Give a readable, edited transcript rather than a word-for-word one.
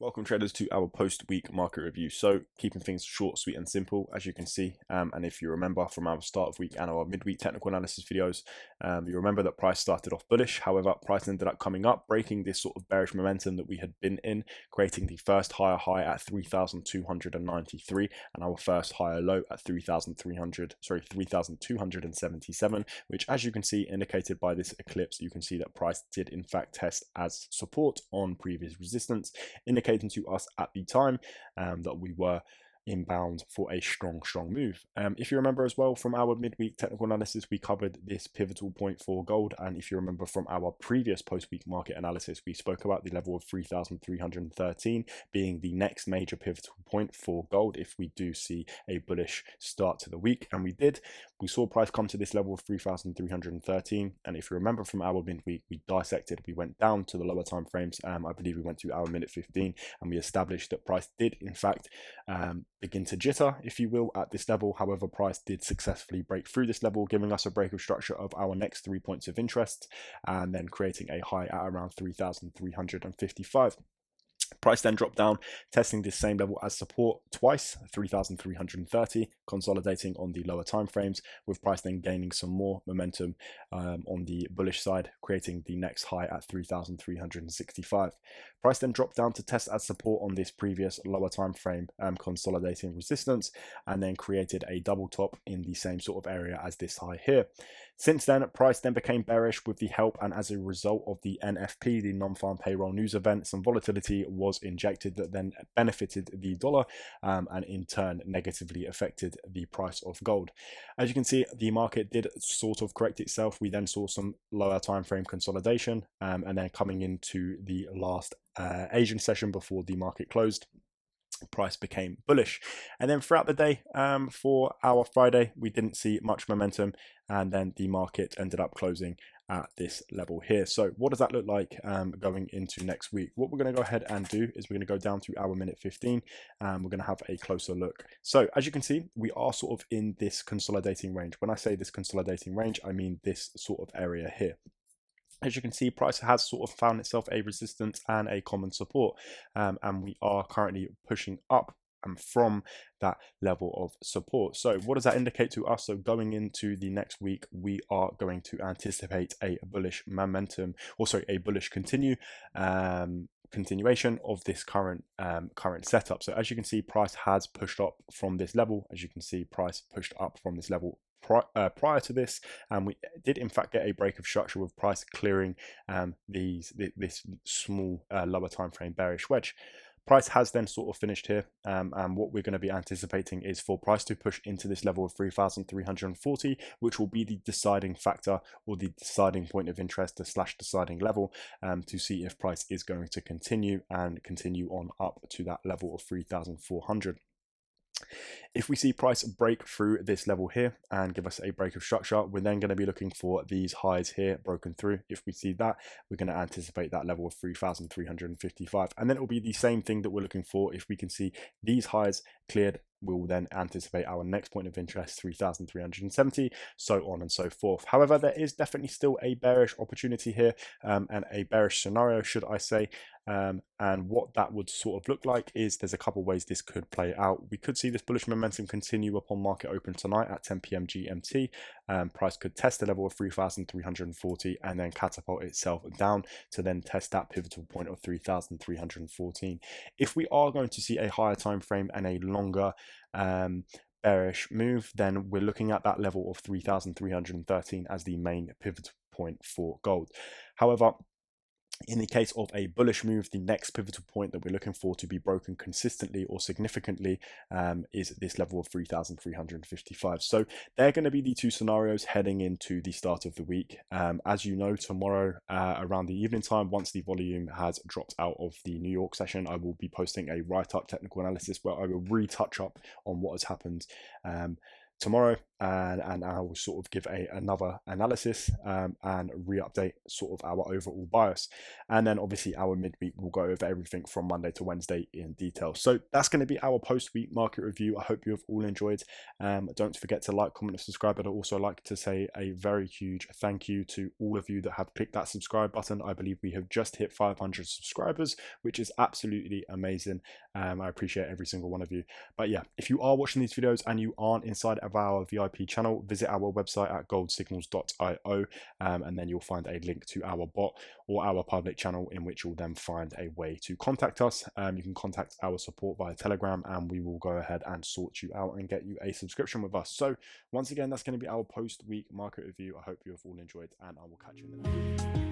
Welcome traders to our post-week market review. So keeping things short, sweet and simple, as you can see. And if you remember from our start of week and our midweek technical analysis videos, you remember that price started off bullish. However, price ended up coming up, breaking this sort of bearish momentum that we had been in, creating the first higher high at 3,293 and our first higher low at 3,277, which, as you can see, indicated by this eclipse, you can see that price did in fact test as support on previous resistance, indicating to us at the time that we were inbound for a strong move. If you remember as well from our midweek technical analysis, we covered this pivotal point for gold, and if you remember from our previous post-week market analysis, we spoke about the level of 3,313 being the next major pivotal point for gold if we do see a bullish start to the week, and we did. We saw price come to this level of 3,313, and if you remember from our midweek, we dissected, we went down to the lower time frames. I believe we went to our minute 15, and we established that price did in fact begin to jitter, if you will, at this level. However, price did successfully break through this level, giving us a break of structure of our next 3 points of interest, and then creating a high at around 3,355. Price then dropped down, testing this same level as support twice, 3,330, consolidating on the lower time frames, with price then gaining some more momentum on the bullish side, creating the next high at 3,365. Price then dropped down to test as support on this previous lower time frame, consolidating resistance, and then created a double top in the same sort of area as this high here. Since then, price then became bearish with the help and as a result of the NFP, the non-farm payroll news event. Some volatility was injected that then benefited the dollar and in turn negatively affected the price of gold. As you can see, the market did sort of correct itself. We then saw some lower time frame consolidation, and then coming into the last Asian session before the market closed, price became bullish. And then throughout the day, for our Friday, we didn't see much momentum, and then the market ended up closing at this level here. So what does that look like going into next week? What we're going to go ahead and do is we're going to go down to our minute 15, and we're going to have a closer look. So as you can see, we are sort of in this consolidating range. When I say this consolidating range, I mean this sort of area here. As you can see, price has sort of found itself a resistance and a common support, and we are currently pushing up from that level of support. So what does that indicate to us? So going into the next week, we are going to anticipate a bullish momentum, also a bullish continuation of this current setup. So as you can see, price has pushed up from this level. As you can see, price pushed up from this level prior to this, and we did in fact get a break of structure with price clearing this small lower time frame bearish wedge. Price has then sort of finished here, and what we're going to be anticipating is for price to push into this level of 3,340, which will be the deciding factor or the deciding point of interest, the slash deciding level, to see if price is going to continue on up to that level of 3,400. If we see price break through this level here and give us a break of structure, we're then going to be looking for these highs here broken through. If we see that, we're going to anticipate that level of 3,355, and then it will be the same thing that we're looking for. If we can see these highs cleared, we'll then anticipate our next point of interest, 3,370, so on and so forth. However, there is definitely still a bearish opportunity here, and a bearish scenario, should I say. And what that would sort of look like is there's a couple ways this could play out. We could see this bullish momentum continue upon market open tonight at 10 p.m. GMT. Price could test the level of 3,340 and then catapult itself down to then test that pivotal point of 3,314. If we are going to see a higher time frame and a longer bearish move, then we're looking at that level of 3,313 as the main pivotal point for gold. However, in the case of a bullish move, the next pivotal point that we're looking for to be broken consistently or significantly is this level of 3,355. So they're going to be the two scenarios heading into the start of the week. As you know, tomorrow around the evening time, once the volume has dropped out of the New York session, I will be posting a write-up technical analysis where I will retouch up on what has happened tomorrow, and I will sort of give another analysis and re-update sort of our overall bias. And then obviously our midweek will go over everything from Monday to Wednesday in detail. So that's going to be our post-week market review. I hope you have all enjoyed. Don't forget to like, comment, and subscribe. But I'd also like to say a very huge thank you to all of you that have clicked that subscribe button. I believe we have just hit 500 subscribers, which is absolutely amazing. I appreciate every single one of you. But yeah, if you are watching these videos and you aren't inside of our VIP channel, visit our website at goldsignals.io, and then you'll find a link to our bot or our public channel, in which you'll then find a way to contact us. You can contact our support via Telegram, and we will go ahead and sort you out and get you a subscription with us. So once again, that's going to be our post-week market review. I hope you have all enjoyed, and I will catch you in the next video.